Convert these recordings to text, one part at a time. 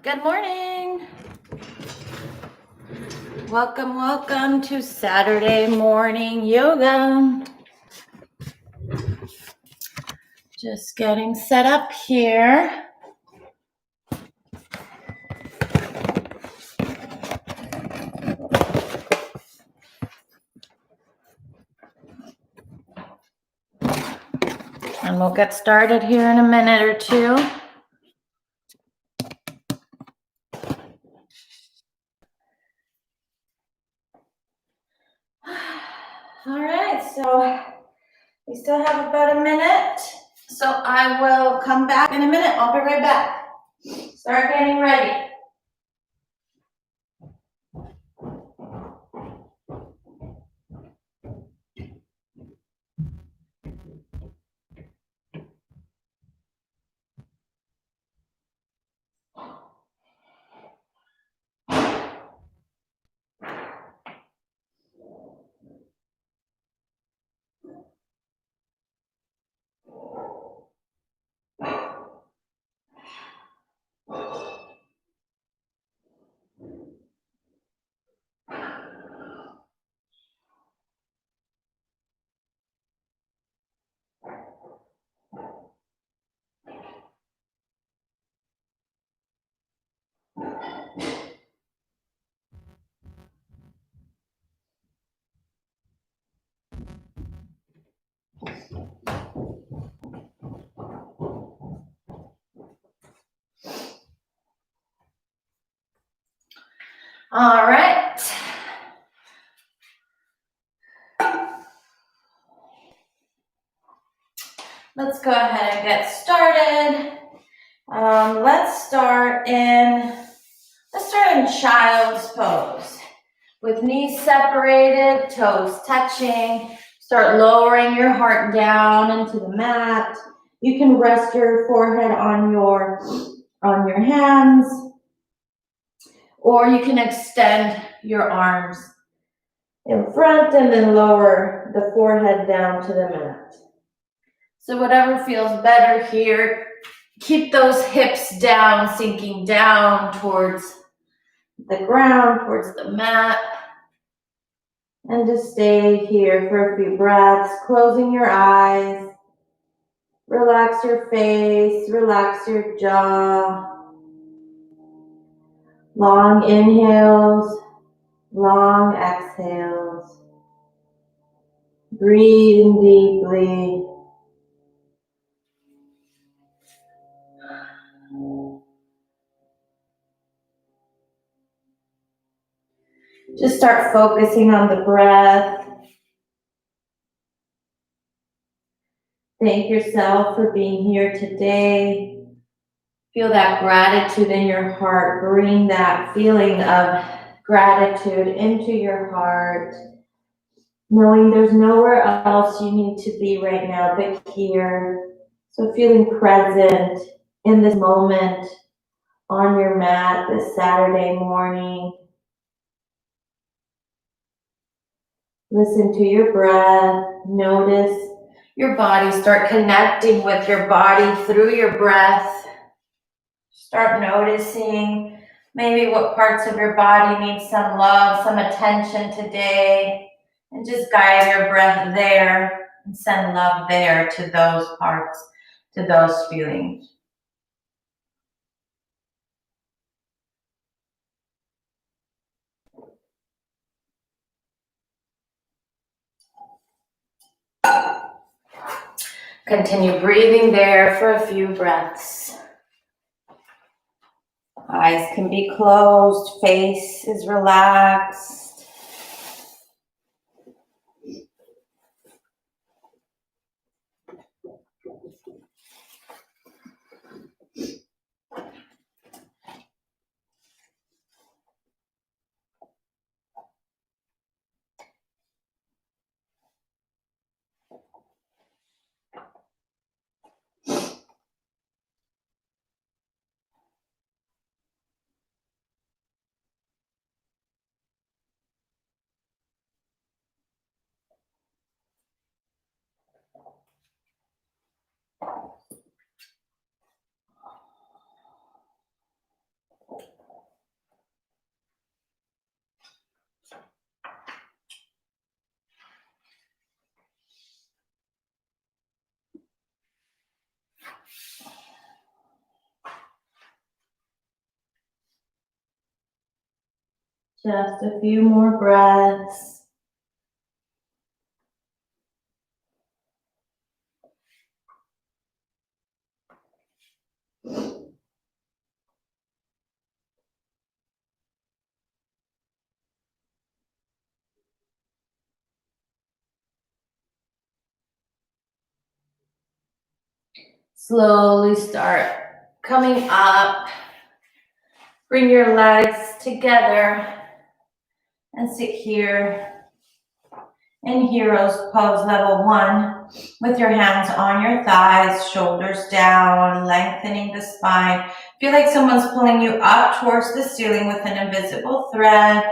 Good morning. Welcome to Saturday morning yoga. Just getting set up here. And we'll get started here in a minute or two. All right, so we still have about a minute. So I will come back in a minute. I'll be right back. Start getting ready. All right. Let's go ahead and get started. Let's start in child's pose. With knees separated, toes touching. Start lowering your heart down into the mat. You can rest your forehead on your hands, or you can extend your arms in front and then lower the forehead down to the mat. So whatever feels better here. Keep those hips down, sinking down towards the ground, towards the mat. And just stay here for a few breaths, closing your eyes. Relax your face, relax your jaw. Long inhales, long exhales. Breathing deeply. Just start focusing on the breath. Thank yourself for being here today. Feel that gratitude in your heart. Bring that feeling of gratitude into your heart. Knowing there's nowhere else you need to be right now but here. So feeling present in this moment on your mat this Saturday morning. Listen to your breath. Notice your body. Start connecting with your body through your breath. Start noticing maybe what parts of your body need some love, some attention today. And just guide your breath there and send love there to those parts, to those feelings. Continue breathing there for a few breaths. Eyes can be closed, face is relaxed. Just a few more breaths. Slowly start coming up. Bring your legs together and sit here in Hero's Pose Level 1 with your hands on your thighs, shoulders down, lengthening the spine. Feel like someone's pulling you up towards the ceiling with an invisible thread.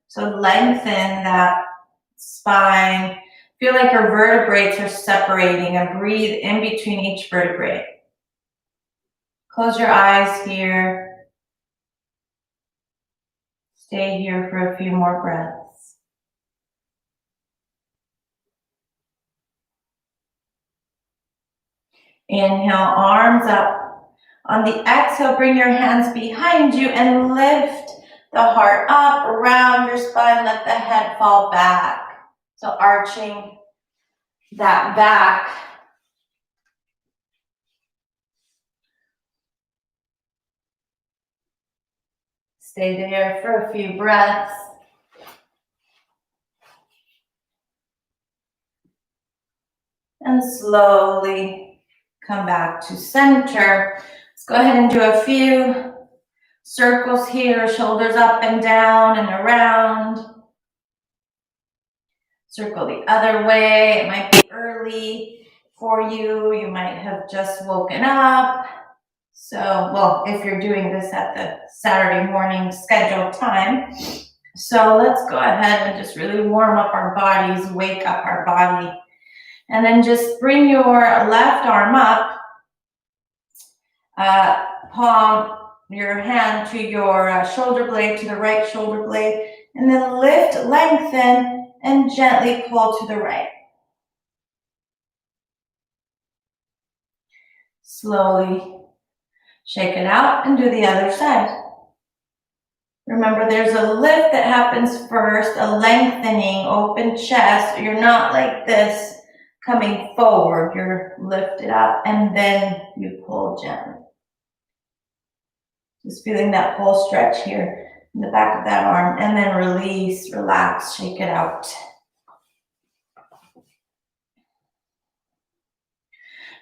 So lengthen that spine. Feel like your vertebrae are separating and breathe in between each vertebrae. Close your eyes here. Stay here for a few more breaths. Inhale, arms up. On the exhale, bring your hands behind you and lift the heart up around your spine. Let the head fall back. So arching that back. Stay there for a few breaths. And slowly come back to center. Let's go ahead and do a few circles here, shoulders up and down and around. Circle the other way. It might be early for you. You might have just woken up. So, well, if you're doing this at the Saturday morning scheduled time. So let's go ahead and just really warm up our bodies, wake up our body. And then just bring your left arm up, palm your hand to your shoulder blade, to the right shoulder blade, and then lift, lengthen, and gently pull to the right. Slowly shake it out and do the other side. Remember, there's a lift that happens first, a lengthening, open chest. You're not like this coming forward. You're lifted up and then you pull gently. Just feeling that full stretch here in the back of that arm, and then release, relax, shake it out.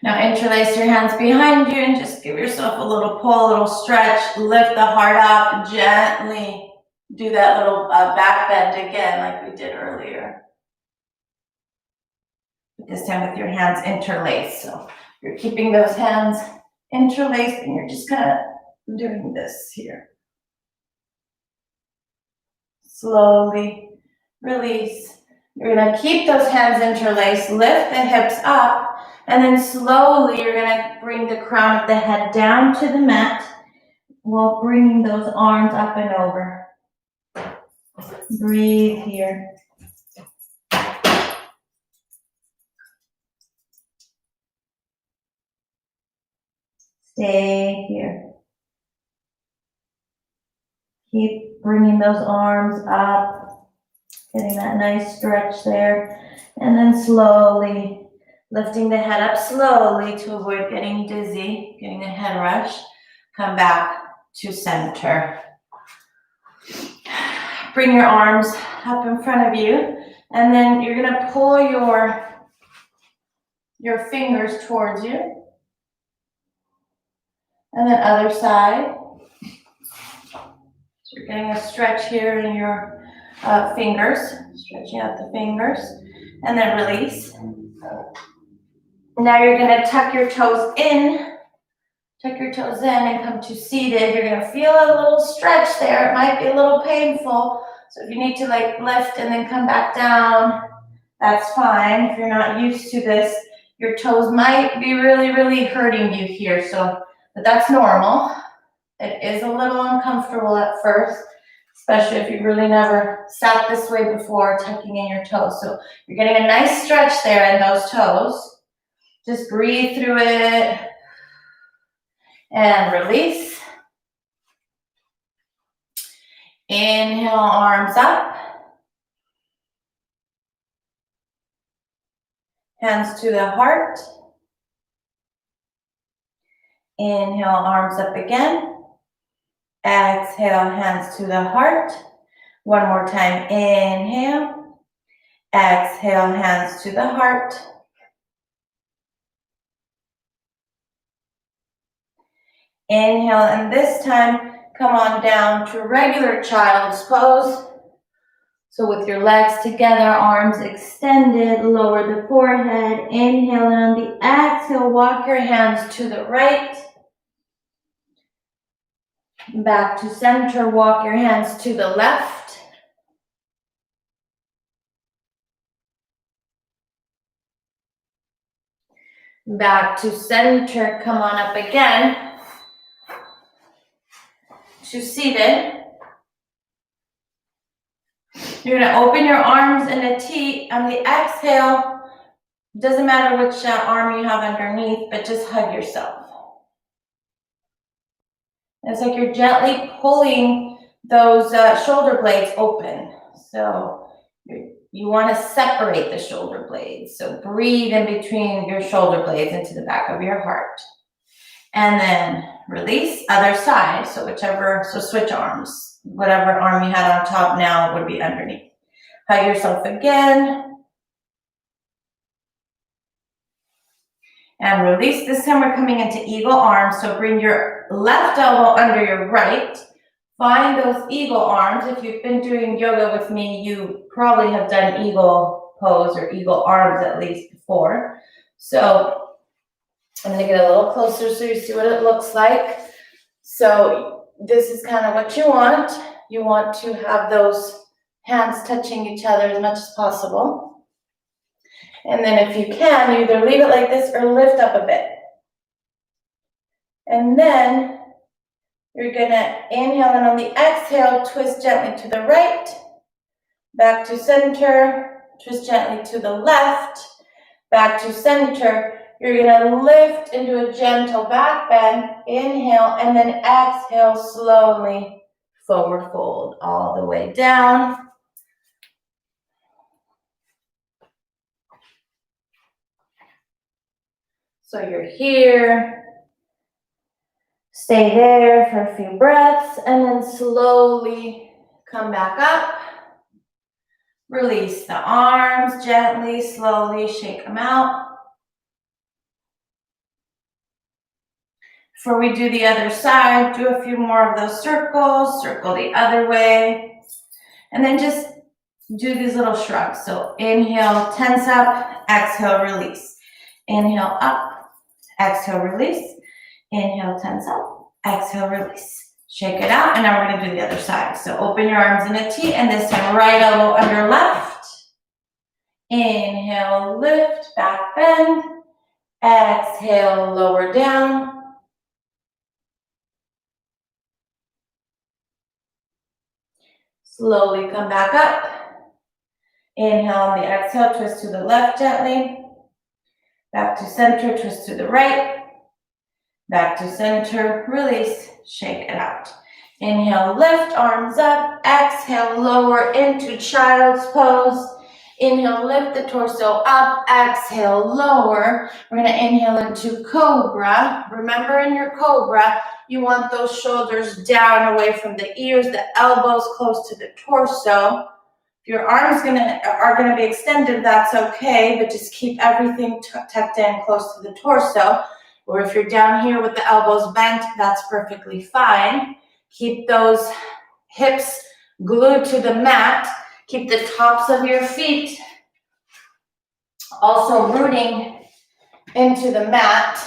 Now interlace your hands behind you and just give yourself a little pull, a little stretch. Lift the heart up gently. Do that little back bend again like we did earlier. But this time with your hands interlaced. So you're keeping those hands interlaced and you're just kind of doing this here. Slowly release. You're going to keep those hands interlaced, lift the hips up, and then slowly you're going to bring the crown of the head down to the mat while bringing those arms up and over. Breathe here. Stay here. Keep bringing those arms up, getting that nice stretch there, and then slowly lifting the head up slowly to avoid getting dizzy, getting a head rush. Come back to center. Bring your arms up in front of you, and then you're going to pull your fingers towards you. And then other side. So you're getting a stretch here in your fingers, stretching out the fingers, and then release. Now you're going to tuck your toes in. Tuck your toes in and come to seated. You're going to feel a little stretch there. It might be a little painful. So if you need to like lift and then come back down, that's fine. If you're not used to this, your toes might be really, really hurting you here. But that's normal. It is a little uncomfortable at first, especially if you've really never sat this way before, tucking in your toes. So you're getting a nice stretch there in those toes. Just breathe through it. And release. Inhale, arms up. Hands to the heart. Inhale, arms up again. Exhale, hands to the heart. One more time. Inhale. Exhale, hands to the heart. Inhale, and this time, come on down to regular child's pose. So with your legs together, arms extended, lower the forehead. Inhale, and on the exhale, walk your hands to the right. Back to center, walk your hands to the left. Back to center, come on up again. To seated. You're gonna open your arms in a T. On the exhale, doesn't matter which arm you have underneath, but just hug yourself. It's like you're gently pulling those shoulder blades open. So you want to separate the shoulder blades. So breathe in between your shoulder blades into the back of your heart. And then release, other side. So switch arms. Whatever arm you had on top now would be underneath. Hug yourself again. And release. This time we're coming into eagle arms. So bring your left elbow under your right. Find those eagle arms. If you've been doing yoga with me, you probably have done eagle pose or eagle arms at least before. So I'm going to get a little closer so you see what it looks like. So this is kind of what you want. You want to have those hands touching each other as much as possible. And then if you can, you either leave it like this or lift up a bit. And then you're gonna inhale, and on the exhale, twist gently to the right, back to center, twist gently to the left, back to center. You're gonna lift into a gentle back bend, inhale, and then exhale slowly, forward fold all the way down. So you're here, stay there for a few breaths, and then slowly come back up. Release the arms gently, slowly shake them out. Before we do the other side, do a few more of those circles, circle the other way, and then just do these little shrugs. So inhale, tense up, exhale, release. Inhale, up, exhale, release. Inhale, tense up, exhale, release. Shake it out, and now we're gonna do the other side. So open your arms in a T, and this time right elbow under left. Inhale, lift, back bend. Exhale, lower down. Slowly come back up. Inhale on the exhale, twist to the left gently. Back to center, twist to the right. Back to center, release, shake it out. Inhale, lift, arms up. Exhale, lower into child's pose. Inhale, lift the torso up. Exhale, lower. We're going to inhale into cobra. Remember, in your cobra, you want those shoulders down away from the ears, the elbows close to the torso. If your arms are going to be extended, that's okay, but just keep everything tucked in close to the torso. Or if you're down here with the elbows bent, that's perfectly fine. Keep those hips glued to the mat. Keep the tops of your feet also rooting into the mat.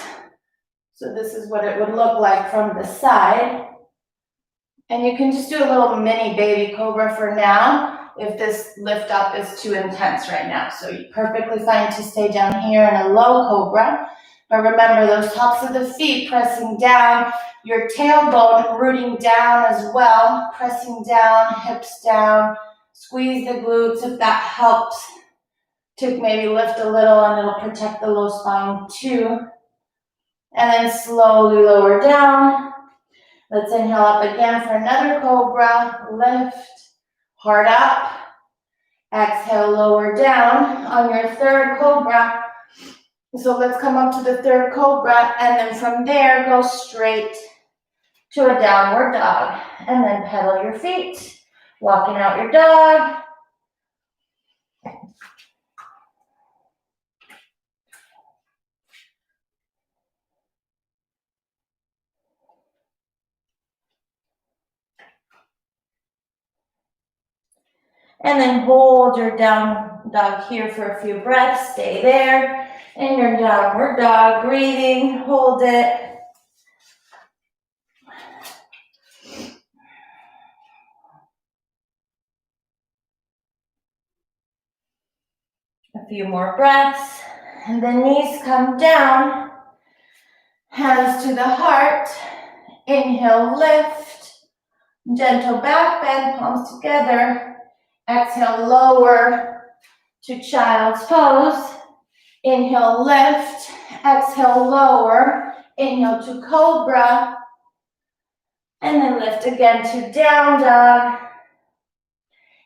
So this is what it would look like from the side. And you can just do a little mini baby cobra for now if this lift up is too intense right now. So you're perfectly fine to stay down here in a low cobra. But remember, those tops of the feet pressing down, your tailbone rooting down as well, pressing down, hips down, squeeze the glutes if that helps to maybe lift a little, and it'll protect the low spine too. And then slowly lower down. Let's inhale up again for another cobra. Lift, heart up. Exhale, lower down on your third cobra. So let's come up to the third cobra, and then from there, go straight to a downward dog. And then pedal your feet, walking out your dog. And then hold your down dog here for a few breaths. Stay there. In your downward dog, breathing, hold it. A few more breaths. And then knees come down. Hands to the heart. Inhale, lift. Gentle back bend, palms together. Exhale, lower to child's pose. Inhale, lift. Exhale, lower. Inhale to cobra. And then lift again to down dog.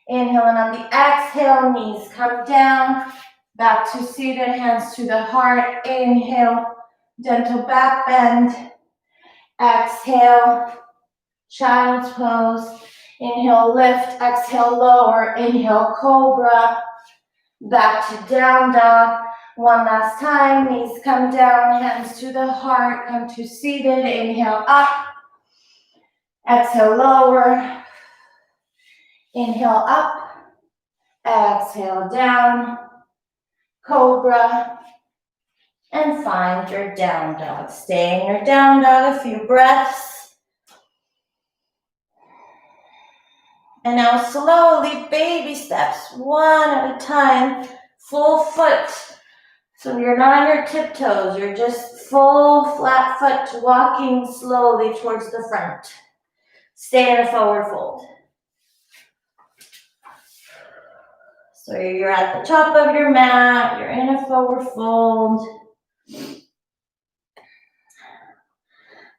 Inhale, and on the exhale, knees come down. Back to seated, hands to the heart. Inhale, gentle back bend. Exhale, child's pose. Inhale, lift. Exhale, lower. Inhale, cobra. Back to down dog. One last time. Knees come down, hands to the heart. Come to seated. Inhale, up. Exhale, lower. Inhale, up. Exhale, down. Cobra. And find your down dog. Stay in your down dog a few breaths. And now slowly, baby steps, one at a time, full foot. So you're not on your tiptoes, you're just full flat foot walking slowly towards the front. Stay in a forward fold. So you're at the top of your mat, you're in a forward fold.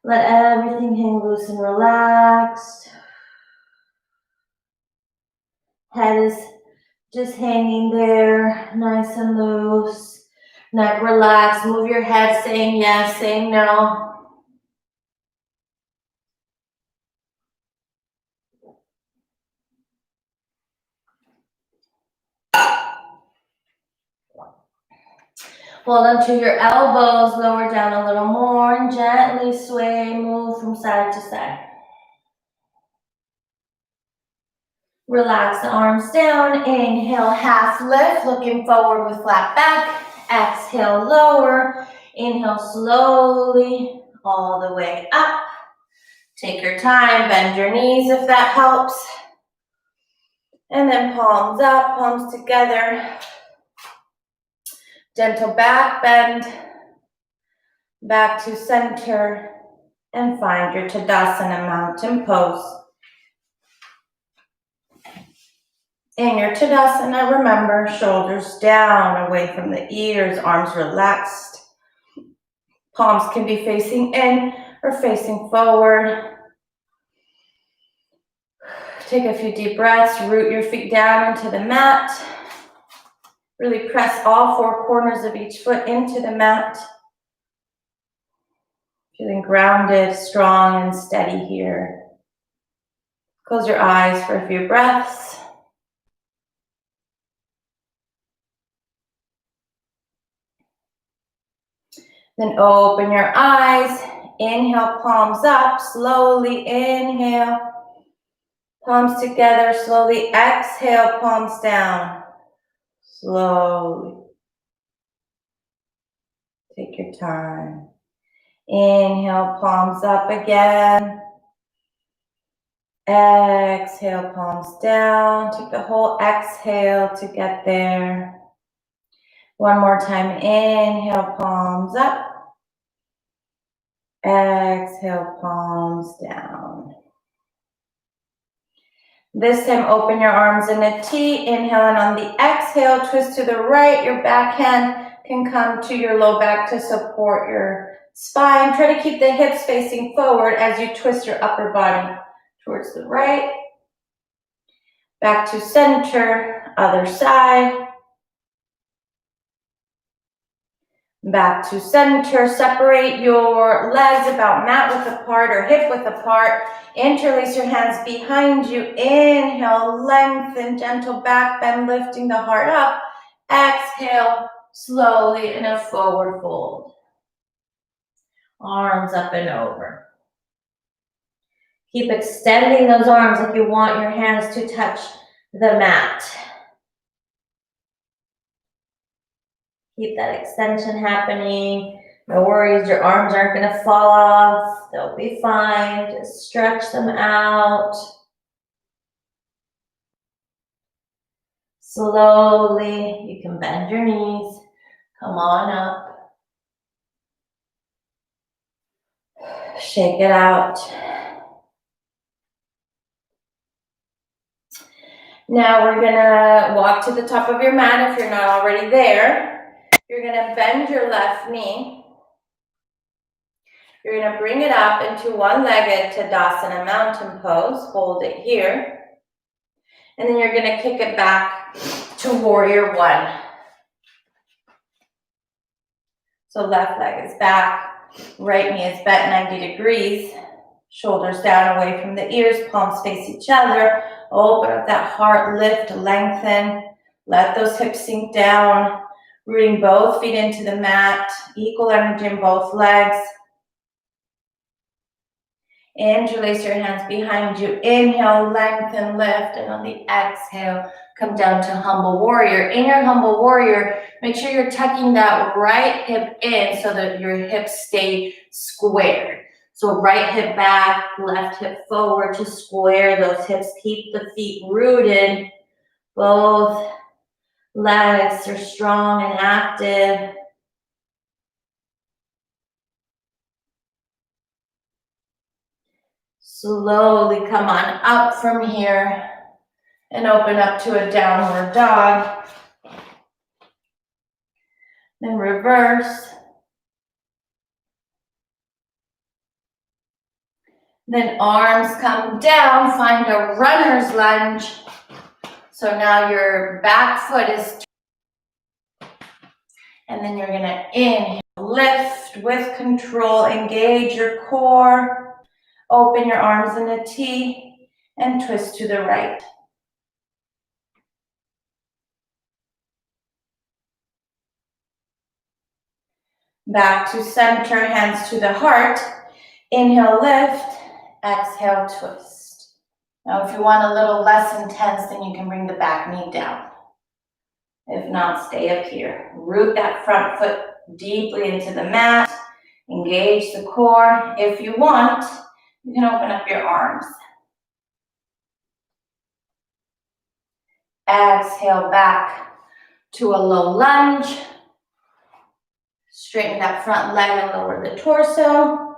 Let everything hang loose and relaxed. Head is just hanging there, nice and loose. Neck relaxed. Move your head, saying yes, saying no. Hold onto your elbows, lower down a little more, and gently sway, move from side to side. Relax the arms down. Inhale, half lift, looking forward with flat back. Exhale, lower. Inhale, slowly, all the way up. Take your time, bend your knees if that helps. And then palms up, palms together. Gentle back bend, back to center, and find your Tadasana mountain pose. In your Tadasana, remember, shoulders down, away from the ears, arms relaxed. Palms can be facing in or facing forward. Take a few deep breaths, root your feet down into the mat. Really press all four corners of each foot into the mat. Feeling grounded, strong, and steady here. Close your eyes for a few breaths. Then open your eyes. Inhale, palms up. Slowly inhale. Palms together. Slowly exhale, palms down. Slowly. Take your time. Inhale, palms up again. Exhale, palms down. Take the whole exhale to get there. One more time. Inhale, palms up. Exhale, palms down. This time, open your arms in a T. Inhale, and on the exhale, twist to the right. Your back hand can come to your low back to support your spine. Try to keep the hips facing forward as you twist your upper body towards the right. Back to center, other side. Back to center. Separate your legs about mat width apart or hip width apart. Interlace your hands behind you. Inhale, lengthen, gentle back bend, lifting the heart up. Exhale, slowly in a forward fold. Arms up and over. Keep extending those arms like you want your hands to touch the mat. Keep that extension happening. No worries, your arms aren't going to fall off. They'll be fine. Just stretch them out. Slowly, you can bend your knees. Come on up. Shake it out. Now we're gonna walk to the top of your mat if you're not already there. You're gonna bend your left knee. You're gonna bring it up into one-legged Tadasana mountain pose. Hold it here. And then you're gonna kick it back to warrior one. So left leg is back, right knee is bent 90 degrees. Shoulders down away from the ears, palms face each other. Open up that heart, lift, lengthen. Let those hips sink down. Rooting both feet into the mat. Equal energy in both legs. Interlace your hands behind you. Inhale, lengthen, lift. And on the exhale, come down to humble warrior. In your humble warrior, make sure you're tucking that right hip in so that your hips stay squared. So right hip back, left hip forward to square those hips. Keep the feet rooted. Both legs are strong and active. Slowly come on up from here and open up to a downward dog. Then reverse. Then arms come down, find a runner's lunge. So now your back foot is, and then you're gonna inhale, lift with control, engage your core, open your arms in a T, and twist to the right. Back to center, hands to the heart. Inhale, lift. Exhale, twist. Now, if you want a little less intense, then you can bring the back knee down. If not, stay up here. Root that front foot deeply into the mat. Engage the core. If you want, you can open up your arms. Exhale back to a low lunge. Straighten that front leg and lower the torso.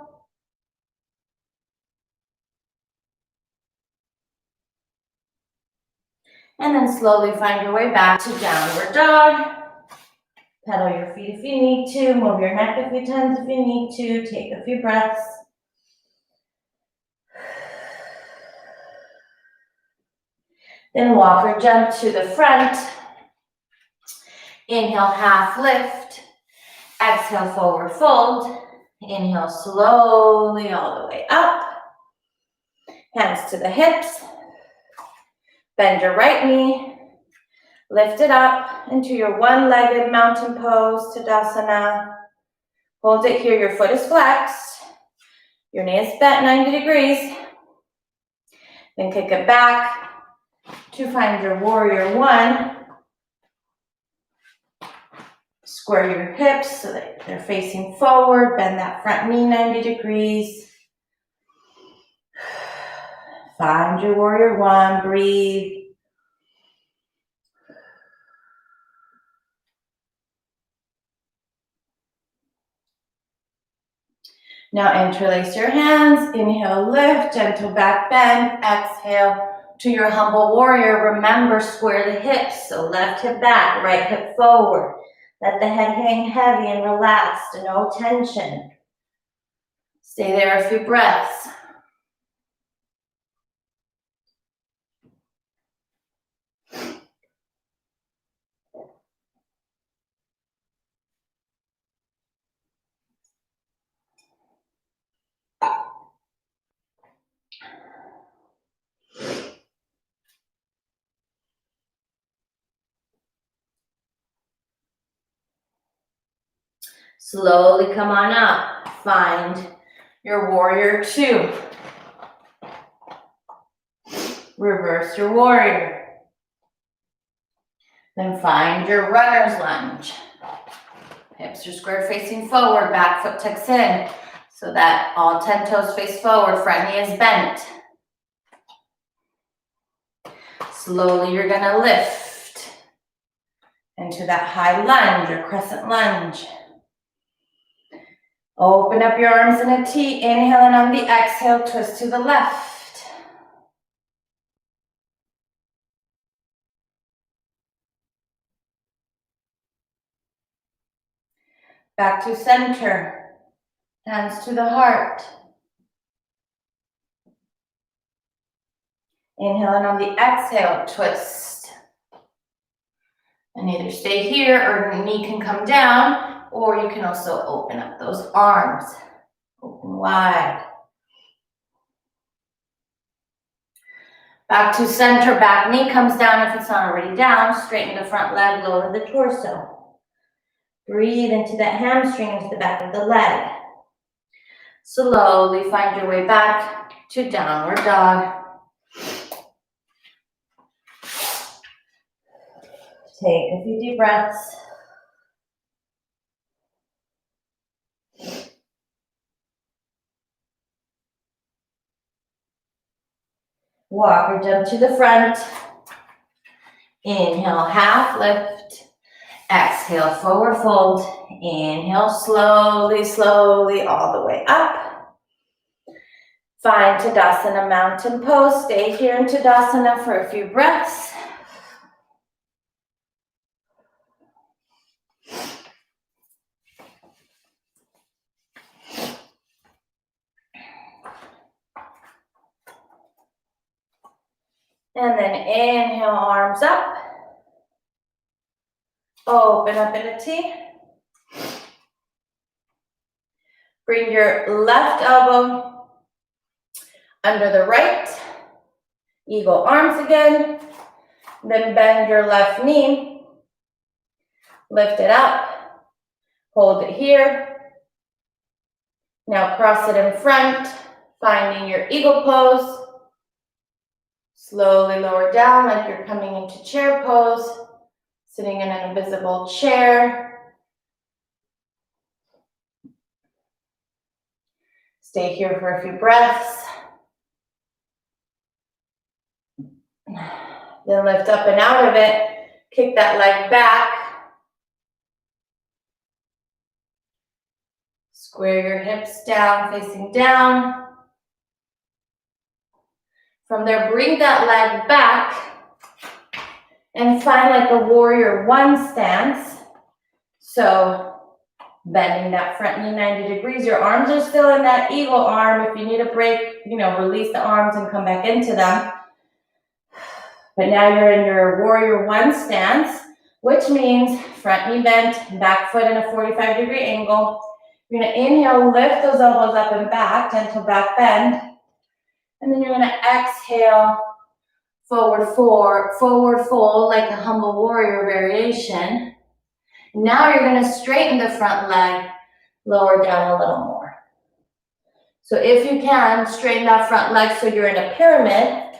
And then slowly find your way back to downward dog. Pedal your feet if you need to. Move your neck a few times if you need to. Take a few breaths. Then walk or jump to the front. Inhale, half lift. Exhale, forward fold. Inhale, slowly all the way up. Hands to the hips. Bend your right knee. Lift it up into your one-legged mountain pose, Tadasana. Hold it here. Your foot is flexed. Your knee is bent 90 degrees. Then kick it back to find your warrior one. Square your hips so that they're facing forward. Bend that front knee 90 degrees. Find your warrior one. Breathe. Now interlace your hands. Inhale, lift, gentle back bend. Exhale to your humble warrior. Remember, square the hips. So left hip back, right hip forward. Let the head hang heavy and relaxed, no tension. Stay there a few breaths. Slowly come on up. Find your warrior two. Reverse your warrior. Then find your runner's lunge. Hips are square facing forward, back foot tucks in so that all 10 toes face forward, front knee is bent. Slowly you're gonna lift into that high lunge or crescent lunge. Open up your arms in a T, inhale, and on the exhale, twist to the left. Back to center, hands to the heart. Inhale, and on the exhale, twist. And either stay here or the knee can come down, or you can also open up those arms. Open wide. Back to center, back knee comes down if it's not already down. Straighten the front leg, lower the torso. Breathe into that hamstring, into the back of the leg. Slowly find your way back to downward dog. Take a few deep breaths. Walk or jump to the front. Inhale, half lift. Exhale, forward fold. Inhale, slowly, slowly, all the way up. Find Tadasana, mountain pose. Stay here in Tadasana for a few breaths. And then inhale, arms up. Open up in a T. Bring your left elbow under the right. Eagle arms again. Then bend your left knee. Lift it up. Hold it here. Now cross it in front, finding your eagle pose. Slowly lower down like you're coming into chair pose, sitting in an invisible chair. Stay here for a few breaths. Then lift up and out of it. Kick that leg back. Square your hips down, facing down. From there, bring that leg back and find like a warrior one stance. So bending that front knee 90 degrees. Your arms are still in that eagle arm. If you need a break, release the arms and come back into them. But now you're in your warrior one stance, which means front knee bent, back foot in a 45-degree angle. You're gonna inhale, lift those elbows up and back, gentle back bend. And then you're gonna exhale, forward fold like a humble warrior variation. Now you're gonna straighten the front leg, lower down a little more. So if you can, straighten that front leg so you're in a pyramid.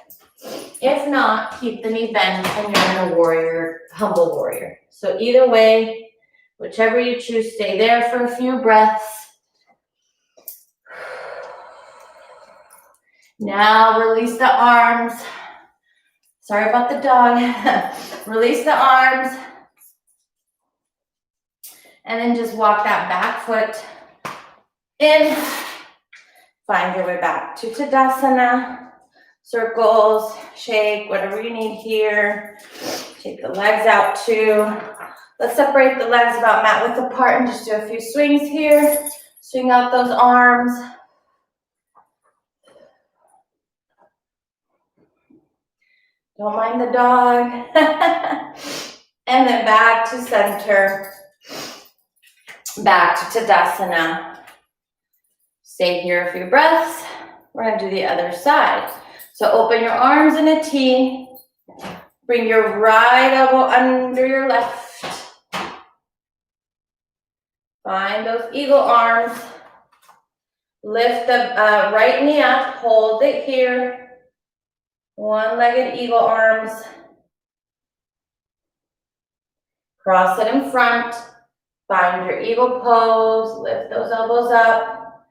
If not, keep the knee bent and you're in a warrior, humble warrior. So either way, whichever you choose, stay there for a few breaths. Now release the arms. Sorry about the dog. Release the arms. And then just walk that back foot in. Find your way back to Tadasana. Circles, shake, whatever you need here. Take the legs out too. Let's separate the legs about mat width apart and just do a few swings here. Swing out those arms. Don't mind the dog. And then back to center. Back to Tadasana. Stay here a few breaths. We're gonna do the other side. So open your arms in a T. Bring your right elbow under your left. Find those eagle arms. Lift the right knee up, hold it here. One-legged eagle arms. Cross it in front. Find your eagle pose. Lift those elbows up.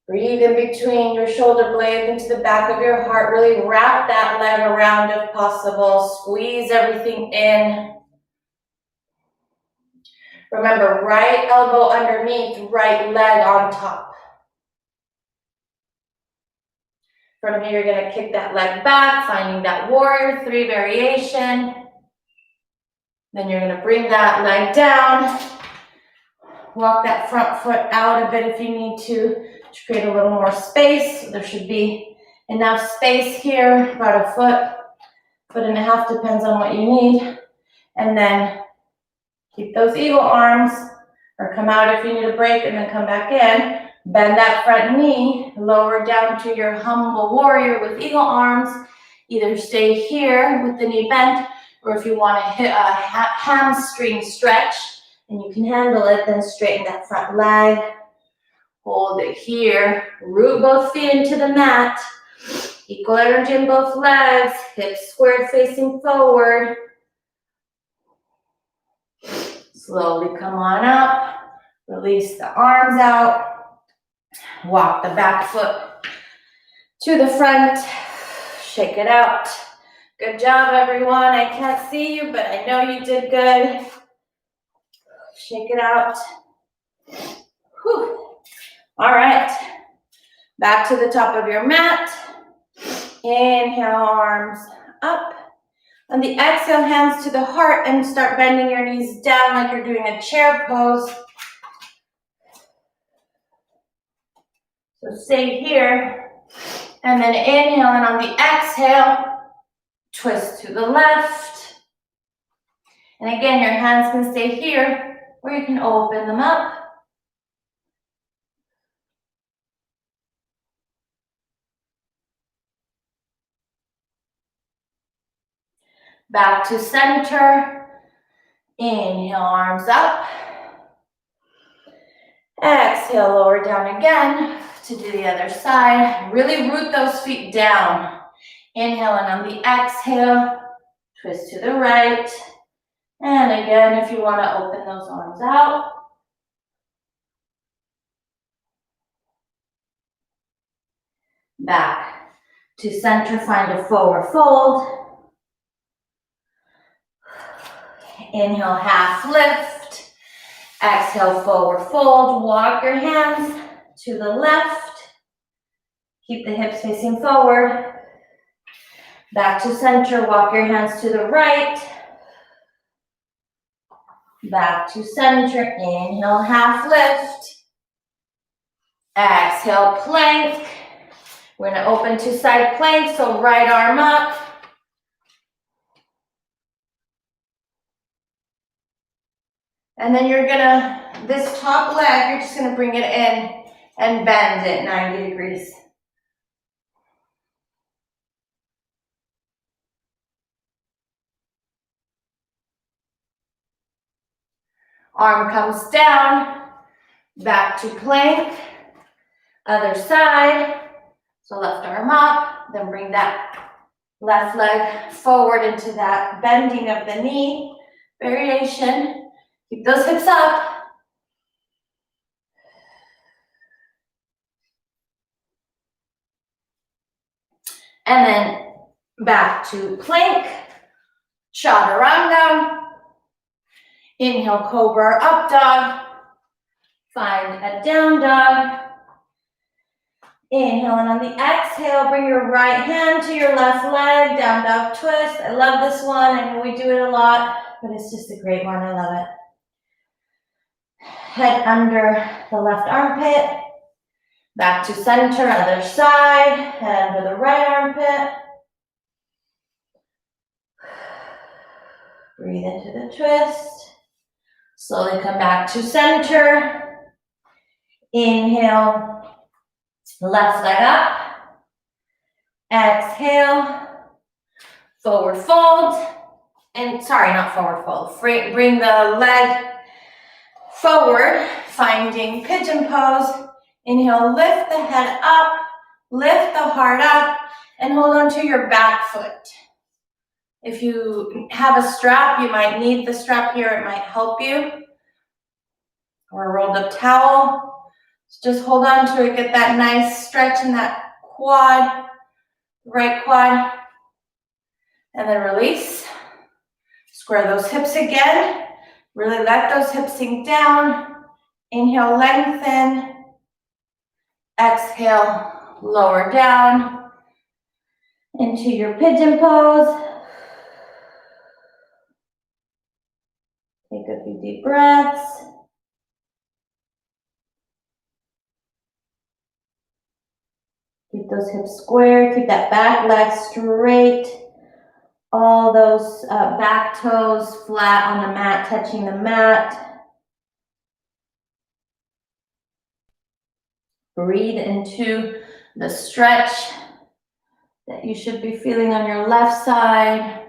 Breathe in between your shoulder blades into the back of your heart. Really wrap that leg around if possible. Squeeze everything in. Remember, right elbow underneath, right leg on top. From here, you're gonna kick that leg back, finding that warrior three variation. Then you're gonna bring that leg down. Walk that front foot out a bit if you need to create a little more space. There should be enough space here, about a foot and a half, depends on what you need. And then keep those eagle arms, or come out if you need a break and then come back in. Bend that front knee, lower down to your humble warrior with eagle arms. Either stay here with the knee bent, or if you want to hit a hamstring stretch and you can handle it, then straighten that front leg. Hold it here. Root both feet into the mat. Equal energy in both legs. Hips squared facing forward. Slowly come on up. Release the arms out. Walk the back foot to the front. Shake it out. Good job, everyone. I can't see you, but I know you did good. Shake it out. Whew. All right. Back to the top of your mat. Inhale, arms up. On the exhale, hands to the heart and start bending your knees down like you're doing a chair pose. So stay here. And then inhale, and on the exhale, twist to the left. And again, your hands can stay here, or you can open them up. Back to center. Inhale, arms up. Exhale, lower down again to do the other side. Really root those feet down. Inhale, and on the exhale, twist to the right. And again, if you want to open those arms out. Back to center, find a forward fold. Inhale, half lift. Exhale, forward fold. Walk your hands to the left. Keep the hips facing forward. Back to center, walk your hands to the right. Back to center, inhale, half lift. Exhale, plank. We're gonna open to side plank, so right arm up. And then you're gonna, this top leg, you're just gonna bring it in and bend it 90 degrees. Arm comes down, back to plank, other side. So left arm up, then bring that left leg forward into that bending of the knee variation. Keep those hips up. And then back to plank, chaturanga. Inhale, cobra, up dog. Find a down dog. Inhale, and on the exhale, bring your right hand to your left leg, down dog twist. I love this one. I know we do it a lot, but it's just a great one. I love it. Head under the left armpit. Back to center, other side. Head under the right armpit. Breathe into the twist. Slowly come back to center. Inhale, left leg up. Exhale, forward fold. And sorry, not forward fold. Bring the leg forward, finding pigeon pose. Inhale, lift the head up, lift the heart up, and hold on to your back foot. If you have a strap, you might need the strap here. It might help you. Or a rolled up towel. So just hold on to it, get that nice stretch in that quad, right quad. And then release. Square those hips again. Really let those hips sink down. Inhale, lengthen. Exhale, lower down into your pigeon pose. Take a few deep breaths. Keep those hips square. Keep that back leg straight. All those back toes flat on the mat, touching the mat. Breathe into the stretch that you should be feeling on your left side.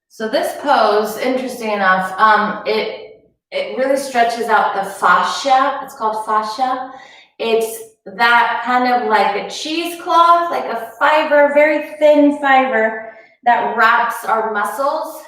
So this pose, interesting enough, it really stretches out the fascia. It's called fascia. It's that kind of like a cheesecloth, like a fiber, very thin fiber that wraps our muscles.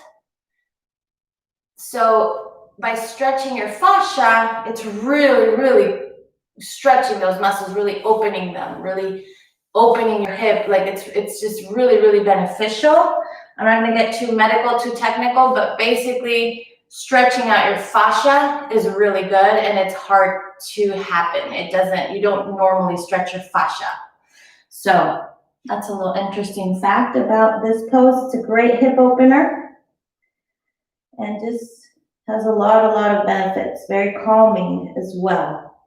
So by stretching your fascia, it's really, really stretching those muscles, really opening them, really opening your hip. Like it's just really, really beneficial. I'm not going to get too medical, too technical, but basically stretching out your fascia is really good, and it's hard to happen. You don't normally stretch your fascia. So that's a little interesting fact about this pose. It's a great hip opener and just has a lot of benefits. Very calming as well.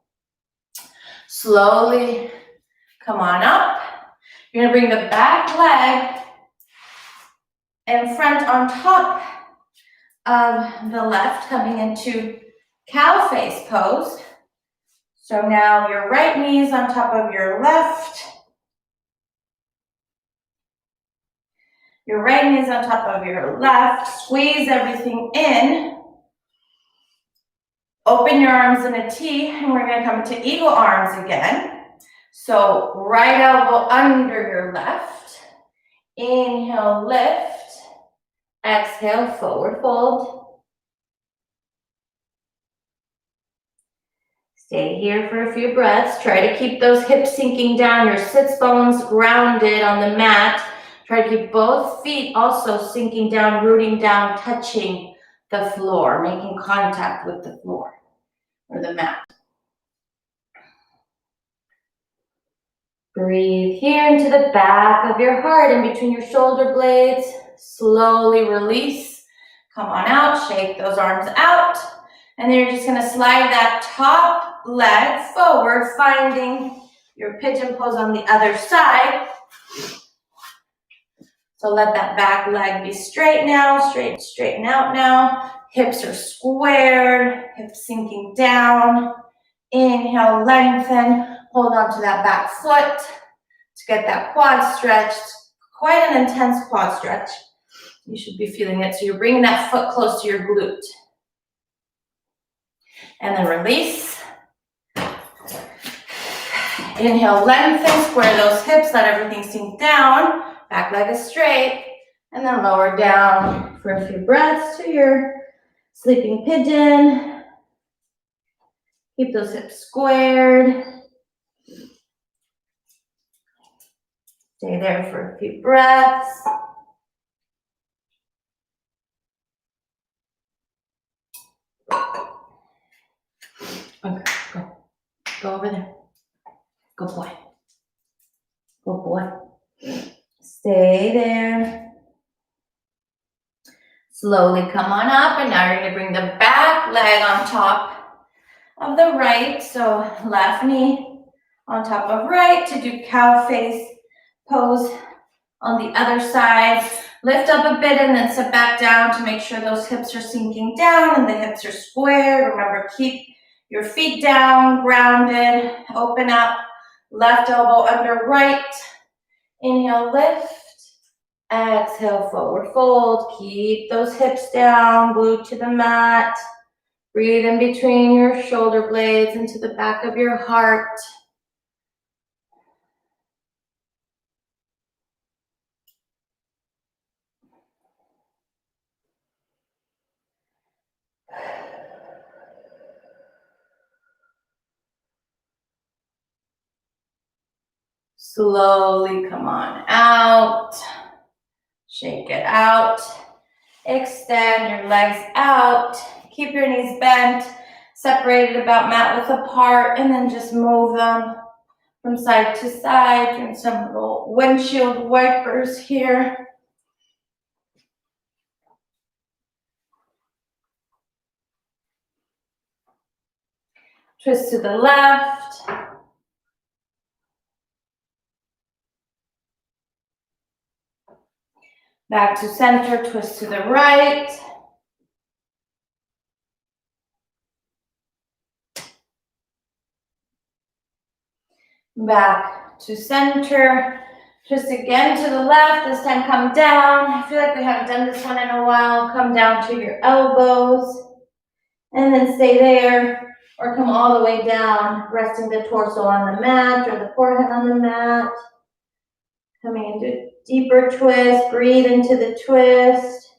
Slowly come on up. You're going to bring the back leg and front on top of the left, coming into cow face pose. So now your right knee is on top of your left. Your right knee is on top of your left. Squeeze everything in. Open your arms in a T, and we're going to come into eagle arms again. So right elbow under your left. Inhale, lift. Exhale, forward fold. Stay here for a few breaths. Try to keep those hips sinking down, your sits bones grounded on the mat. Try to keep both feet also sinking down, rooting down, touching the floor, making contact with the floor or the mat. Breathe here into the back of your heart, in between your shoulder blades. Slowly release. Come on out, shake those arms out. And then you're just going to slide that top leg forward, finding your pigeon pose on the other side. So let that back leg be straight now, straighten out now. Hips are squared, hips sinking down. Inhale, lengthen. Hold on to that back foot to get that quad stretched. Quite an intense quad stretch. You should be feeling it. So you're bringing that foot close to your glute. And then release. Inhale, lengthen, square those hips, let everything sink down. Back leg is straight. And then lower down for a few breaths to your sleeping pigeon. Keep those hips squared. Stay there for a few breaths. Okay, go. Go over there. Good boy. Good boy. Stay there. Slowly come on up, and now you're going to bring the back leg on top of the right. So left knee on top of right to do cow face pose on the other side. Lift up a bit and then sit back down to make sure those hips are sinking down and the hips are squared. Remember, keep your feet down, grounded. Open up, left elbow under right. Inhale, lift. Exhale, forward fold. Keep those hips down, glued to the mat. Breathe in between your shoulder blades into the back of your heart. Slowly come on out. Shake it out. Extend your legs out. Keep your knees bent, separated about mat width apart, and then just move them from side to side. Doing some little windshield wipers here. Twist to the left. Back to center, twist to the right. Back to center. Twist again to the left. This time come down. I feel like we haven't done this one in a while. Come down to your elbows. And then stay there. Or come all the way down, resting the torso on the mat or the forehead on the mat. Coming into a deeper twist. Breathe into the twist.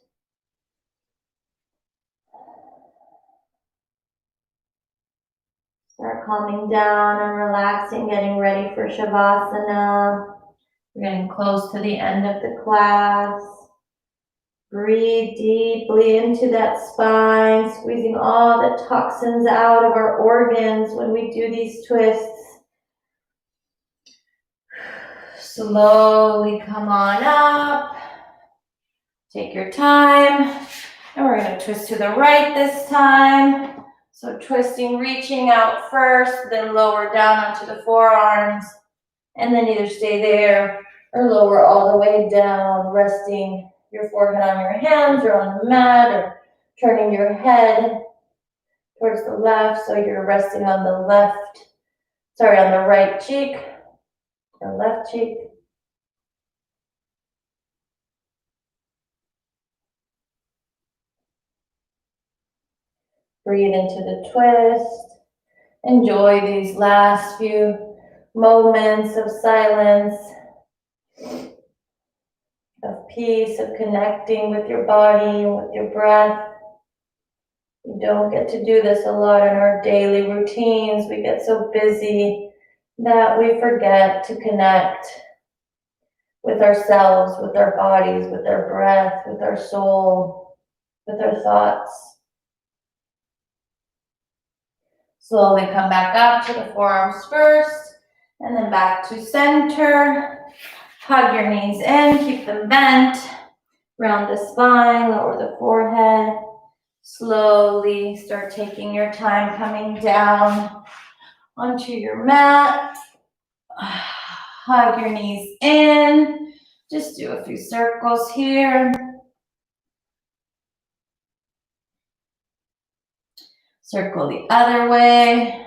Start calming down and relaxing, getting ready for Shavasana. We're getting close to the end of the class. Breathe deeply into that spine, squeezing all the toxins out of our organs when we do these twists. Slowly come on up. Take your time. And we're going to twist to the right this time. So twisting, reaching out first, then lower down onto the forearms. And then either stay there or lower all the way down, resting your forehead on your hands or on the mat, or turning your head towards the left so you're resting on the on the right cheek, the left cheek. Breathe into the twist. Enjoy these last few moments of silence, of peace, of connecting with your body, with your breath. We don't get to do this a lot in our daily routines. We get so busy that we forget to connect with ourselves, with our bodies, with our breath, with our soul, with our thoughts. Slowly come back up to the forearms first, and then back to center. Hug your knees in, keep them bent. Round the spine, lower the forehead. Slowly start taking your time coming down onto your mat. Hug your knees in. Just do a few circles here. Circle the other way.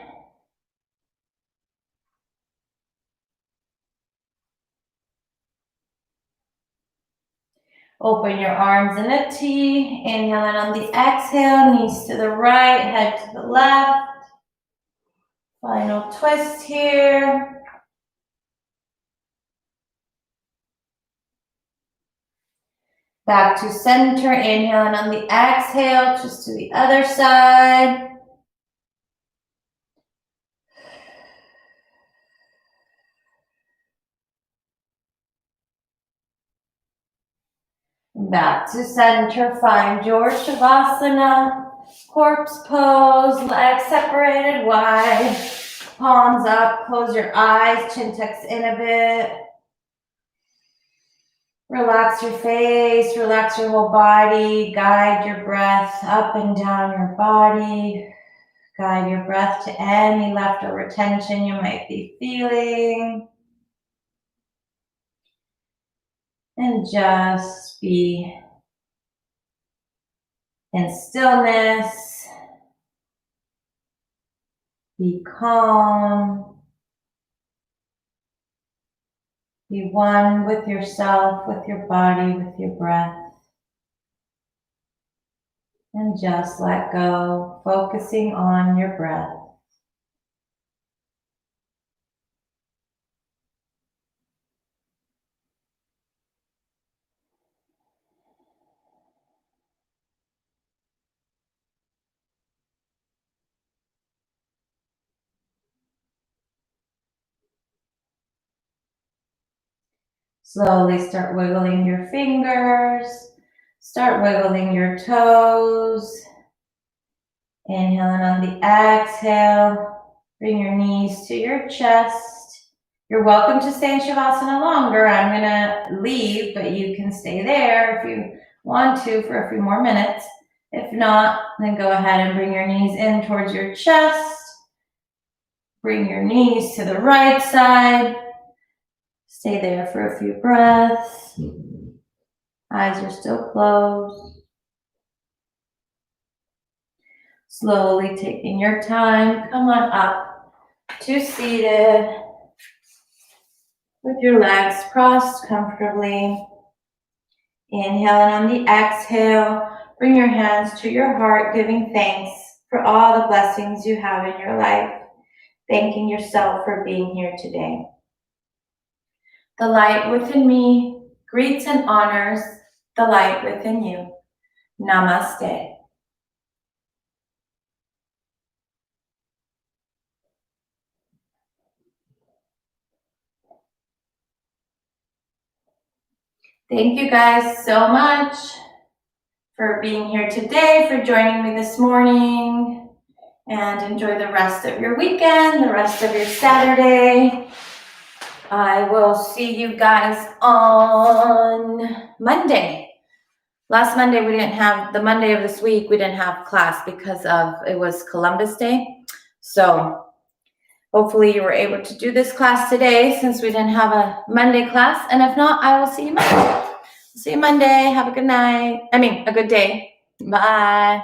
Open your arms in a T. Inhale in on the exhale. Knees to the right, head to the left. Final twist here. Back to center. Inhale in on the exhale. Twist to the other side. Back to center, find your Shavasana, corpse pose, legs separated wide, palms up, close your eyes, chin tucks in a bit. Relax your face, relax your whole body, guide your breath up and down your body. Guide your breath to any leftover tension you might be feeling. And just be in stillness. Be calm. Be one with yourself, with your body, with your breath. And just let go, focusing on your breath. Slowly start wiggling your fingers. Start wiggling your toes. Inhaling on the exhale. Bring your knees to your chest. You're welcome to stay in Shavasana longer. I'm gonna leave, but you can stay there if you want to for a few more minutes. If not, then go ahead and bring your knees in towards your chest. Bring your knees to the right side. Stay there for a few breaths. Eyes are still closed. Slowly taking your time, come on up to seated with your legs crossed comfortably. Inhaling on the exhale, bring your hands to your heart, giving thanks for all the blessings you have in your life. Thanking yourself for being here today. The light within me greets and honors the light within you. Namaste. Thank you guys so much for being here today, for joining me this morning, and enjoy the rest of your weekend, the rest of your Saturday. I will see you guys on Monday. Last Monday, the Monday of this week, we didn't have class because it was Columbus Day. So hopefully you were able to do this class today since we didn't have a Monday class. And if not, I will see you Monday. See you Monday. Have a good night. A good day. Bye.